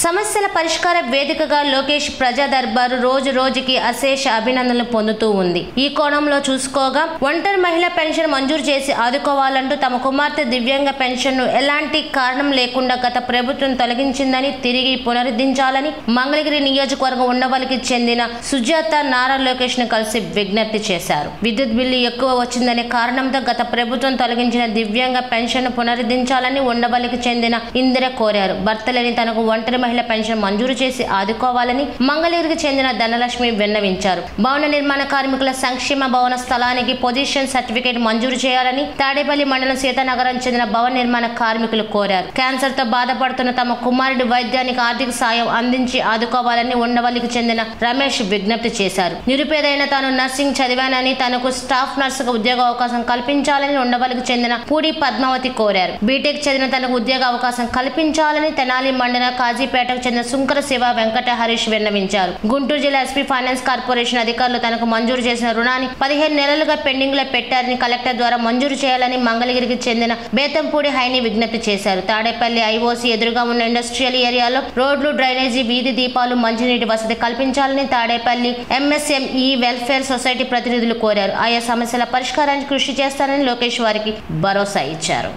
సమస్యల పరిష్కార వేదికగా లోకేష్ ప్రజా దర్బారు రోజు రోజుకి అశేష అభినందనలు పొందుతూ ఉంది. ఈ కోణంలో చూసుకోగా ఒంటరి మహిళ పెన్షన్ మంజూరు చేసి ఆదుకోవాలంటూ తమ కుమార్తె దివ్యాంగ పెన్షన్ ను ఎలాంటి కారణం లేకుండా గత ప్రభుత్వం తొలగించిందని తిరిగి పునరుద్ధరించాలని మంగళగిరి నియోజకవర్గం ఉండవల్లికి చెందిన సుజాత నారా లోకేష్ ను కలిసి విజ్ఞప్తి చేశారు. విద్యుత్ బిల్లు ఎక్కువ వచ్చిందనే కారణంతో గత ప్రభుత్వం తొలగించిన దివ్యాంగ పెన్షన్ ను పునరుద్ధరించాలని ఉండవల్లికి చెందిన ఇందిర కోరారు. భర్త లేని తనకు ఒంటరి మహిళ పెన్షన్ మంజూరు చేసి ఆదుకోవాలని మంగళగిరికి చెందిన ధనలక్ష్మి విన్నవించారు. భవన నిర్మాణ కార్మికుల సంక్షేమ భవన స్థలానికి పొజిషన్ సర్టిఫికేట్ మంజూరు చేయాలని తాడేపల్లి మండలం సీతానగరం చెందిన భవన నిర్మాణ కార్మికులు కోరారు. క్యాన్సర్ తో బాధపడుతున్న తమ కుమారుడి వైద్యానికి ఆర్థిక సాయం అందించి ఆదుకోవాలని ఉండవల్లికి చెందిన రమేష్ విజ్ఞప్తి చేశారు. నిరుపేదైన తాను నర్సింగ్ చదివానని తనకు స్టాఫ్ నర్సుగా ఉద్యోగ అవకాశం కల్పించాలని ఉండవల్లికి చెందిన పూడి పద్మావతి కోరారు. బీటెక్ చదివిన తనకు ఉద్యోగ అవకాశం కల్పించాలని తెనాలి మండల కాజీపేటకు చెందిన సుంకర శివ వెంకట హరీష్ విన్నవించారు. గుంటూరు జిల్లా ఎస్పీ ఫైనాన్స్ కార్పొరేషన్ అధికారులు తనకు మంజూరు చేసిన రుణాన్ని 15 నెలలుగా పెండింగ్ లో పెట్టారని కలెక్టర్ ద్వారా మంజూరు చేయాలని మంగళగిరికి చెందిన బేతంపూడి హైని విజ్ఞప్తి చేశారు. తాడేపల్లి ఐఓసీ ఎదురుగా ఉన్న ఇండస్ట్రియల్ ఏరియాలో రోడ్లు, డ్రైనేజీ, వీధి దీపాలు, మంచినీటి వసతి కల్పించాలని తాడేపల్లి ఎంఎస్ఎంఈ వెల్ఫేర్ సొసైటీ ప్రతినిధులు కోరారు. ఆయా సమస్యల పరిష్కారానికి కృషి చేస్తారని లోకేష్ వారికి భరోసా ఇచ్చారు.